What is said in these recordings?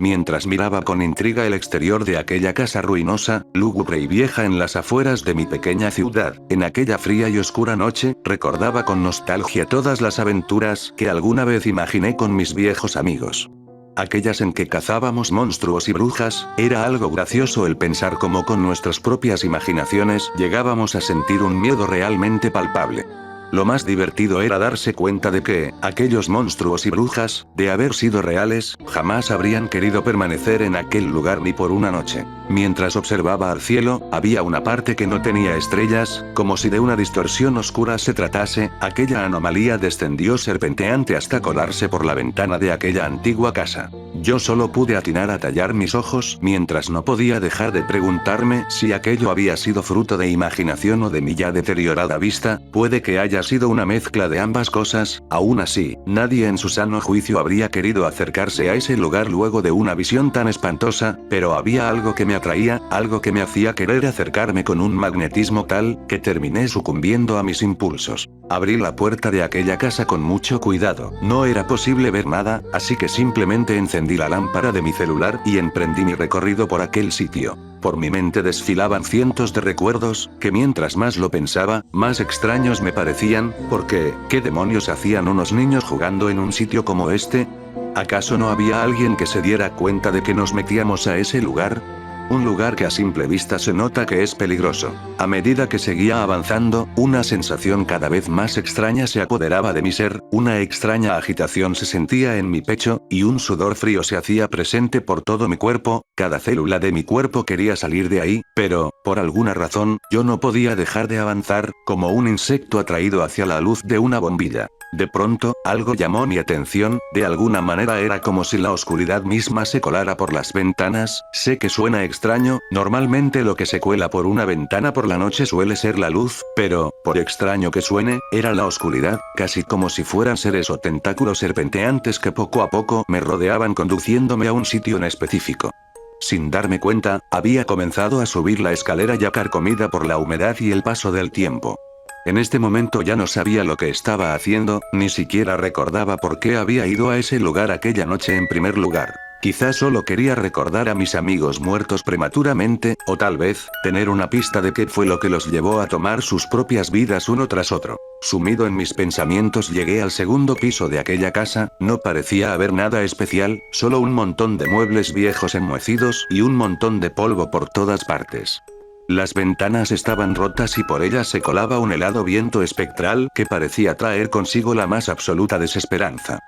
mientras miraba con intriga el exterior de aquella casa ruinosa, lúgubre y vieja en las afueras de mi pequeña ciudad. En aquella fría y oscura noche, recordaba con nostalgia todas las aventuras que alguna vez imaginé con mis viejos amigos. Aquellas en que cazábamos monstruos y brujas, era algo gracioso el pensar cómo con nuestras propias imaginaciones llegábamos a sentir un miedo realmente palpable. Lo más divertido era darse cuenta de que, aquellos monstruos y brujas, de haber sido reales, jamás habrían querido permanecer en aquel lugar ni por una noche. Mientras observaba al cielo, había una parte que no tenía estrellas, como si de una distorsión oscura se tratase, aquella anomalía descendió serpenteante hasta colarse por la ventana de aquella antigua casa. Yo solo pude atinar a tallar mis ojos, mientras no podía dejar de preguntarme si aquello había sido fruto de imaginación o de mi ya deteriorada vista. Puede que haya sido una mezcla de ambas cosas. Aún así, nadie en su sano juicio habría querido acercarse a ese lugar luego de una visión tan espantosa, pero había algo que me atraía, algo que me hacía querer acercarme con un magnetismo tal, que terminé sucumbiendo a mis impulsos. Abrí la puerta de aquella casa con mucho cuidado. No era posible ver nada, así que simplemente encendí la lámpara de mi celular y emprendí mi recorrido por aquel sitio. Por mi mente desfilaban cientos de recuerdos, que mientras más lo pensaba, más extraños me parecían, porque, ¿qué demonios hacían unos niños jugando en un sitio como este? ¿Acaso no había alguien que se diera cuenta de que nos metíamos a ese lugar? Un lugar que a simple vista se nota que es peligroso. A medida que seguía avanzando, una sensación cada vez más extraña se apoderaba de mi ser, una extraña agitación se sentía en mi pecho, y un sudor frío se hacía presente por todo mi cuerpo. Cada célula de mi cuerpo quería salir de ahí, pero, por alguna razón, yo no podía dejar de avanzar, como un insecto atraído hacia la luz de una bombilla. De pronto, algo llamó mi atención, de alguna manera era como si la oscuridad misma se colara por las ventanas. Sé que suena extraño, normalmente lo que se cuela por una ventana por la noche suele ser la luz, pero, por extraño que suene, era la oscuridad, casi como si fueran seres o tentáculos serpenteantes que poco a poco me rodeaban conduciéndome a un sitio en específico. Sin darme cuenta, había comenzado a subir la escalera ya carcomida por la humedad y el paso del tiempo. En este momento ya no sabía lo que estaba haciendo, ni siquiera recordaba por qué había ido a ese lugar aquella noche en primer lugar. Quizás solo quería recordar a mis amigos muertos prematuramente, o tal vez, tener una pista de qué fue lo que los llevó a tomar sus propias vidas uno tras otro. Sumido en mis pensamientos llegué al segundo piso de aquella casa, no parecía haber nada especial, solo un montón de muebles viejos enmohecidos y un montón de polvo por todas partes. Las ventanas estaban rotas y por ellas se colaba un helado viento espectral que parecía traer consigo la más absoluta desesperanza.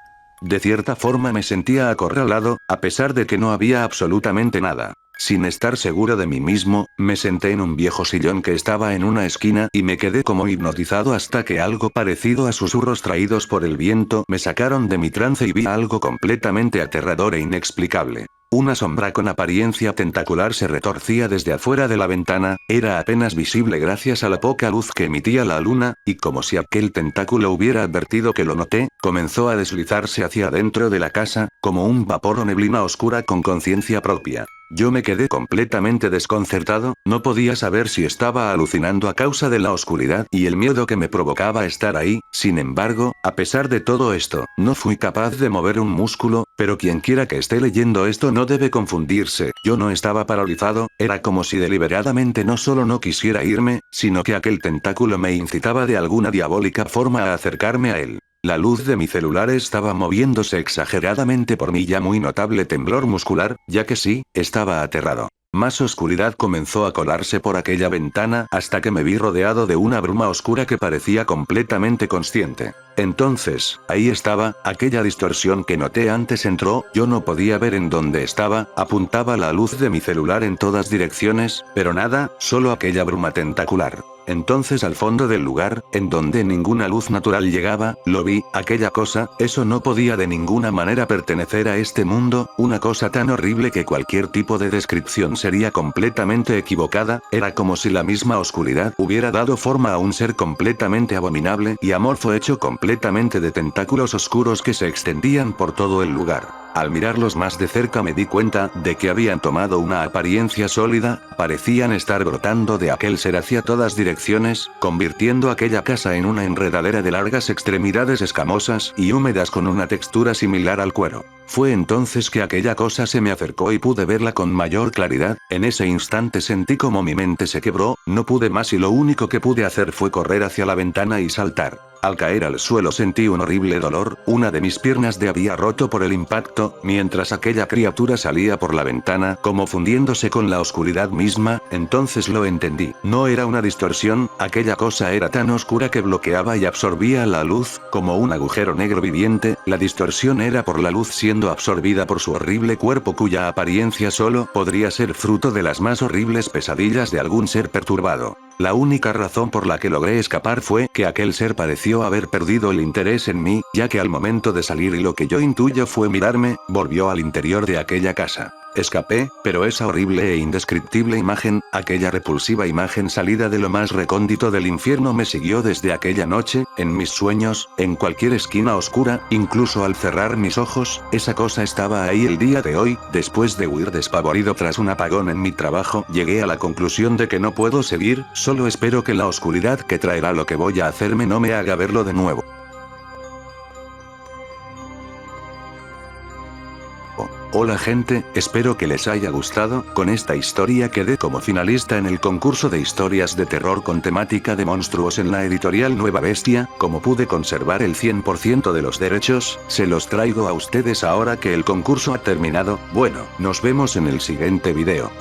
De cierta forma me sentía acorralado, a pesar de que no había absolutamente nada. Sin estar seguro de mí mismo, me senté en un viejo sillón que estaba en una esquina y me quedé como hipnotizado hasta que algo parecido a susurros traídos por el viento me sacaron de mi trance y vi algo completamente aterrador e inexplicable. Una sombra con apariencia tentacular se retorcía desde afuera de la ventana, era apenas visible gracias a la poca luz que emitía la luna, y como si aquel tentáculo hubiera advertido que lo noté, comenzó a deslizarse hacia adentro de la casa, como un vapor o neblina oscura con conciencia propia. Yo me quedé completamente desconcertado, no podía saber si estaba alucinando a causa de la oscuridad y el miedo que me provocaba estar ahí. Sin embargo, a pesar de todo esto, no fui capaz de mover un músculo, pero quienquiera que esté leyendo esto no debe confundirse, yo no estaba paralizado, era como si deliberadamente no solo no quisiera irme, sino que aquel tentáculo me incitaba de alguna diabólica forma a acercarme a él. La luz de mi celular estaba moviéndose exageradamente por mi ya muy notable temblor muscular, ya que sí, estaba aterrado. Más oscuridad comenzó a colarse por aquella ventana hasta que me vi rodeado de una bruma oscura que parecía completamente consciente. Entonces, ahí estaba, aquella distorsión que noté antes entró, yo no podía ver en dónde estaba, apuntaba la luz de mi celular en todas direcciones, pero nada, solo aquella bruma tentacular. Entonces al fondo del lugar, en donde ninguna luz natural llegaba, lo vi, aquella cosa, eso no podía de ninguna manera pertenecer a este mundo, una cosa tan horrible que cualquier tipo de descripción sería completamente equivocada, era como si la misma oscuridad hubiera dado forma a un ser completamente abominable y amorfo hecho completamente de tentáculos oscuros que se extendían por todo el lugar. Al mirarlos más de cerca me di cuenta de que habían tomado una apariencia sólida, parecían estar brotando de aquel ser hacia todas direcciones, convirtiendo aquella casa en una enredadera de largas extremidades escamosas y húmedas con una textura similar al cuero. Fue entonces que aquella cosa se me acercó y pude verla con mayor claridad. En ese instante sentí como mi mente se quebró, no pude más y lo único que pude hacer fue correr hacia la ventana y saltar. Al caer al suelo sentí un horrible dolor, una de mis piernas había roto por el impacto, mientras aquella criatura salía por la ventana como fundiéndose con la oscuridad misma. Entonces lo entendí. No era una distorsión, aquella cosa era tan oscura que bloqueaba y absorbía la luz, como un agujero negro viviente. La distorsión era por la luz siendo absorbida por su horrible cuerpo cuya apariencia solo podría ser fruto de las más horribles pesadillas de algún ser perturbado. La única razón por la que logré escapar fue que aquel ser pareció haber perdido el interés en mí, ya que al momento de salir y lo que yo intuyo fue mirarme, volvió al interior de aquella casa. Escapé, pero esa horrible e indescriptible imagen, aquella repulsiva imagen salida de lo más recóndito del infierno me siguió desde aquella noche, en mis sueños, en cualquier esquina oscura, incluso al cerrar mis ojos, esa cosa estaba ahí el día de hoy. Después de huir despavorido tras un apagón en mi trabajo, llegué a la conclusión de que no puedo seguir, solo espero que la oscuridad que traerá lo que voy a hacerme no me haga verlo de nuevo. Hola gente, espero que les haya gustado. Con esta historia quedé como finalista en el concurso de historias de terror con temática de monstruos en la editorial Nueva Bestia. Como pude conservar el 100% de los derechos, se los traigo a ustedes ahora que el concurso ha terminado. Bueno, nos vemos en el siguiente video.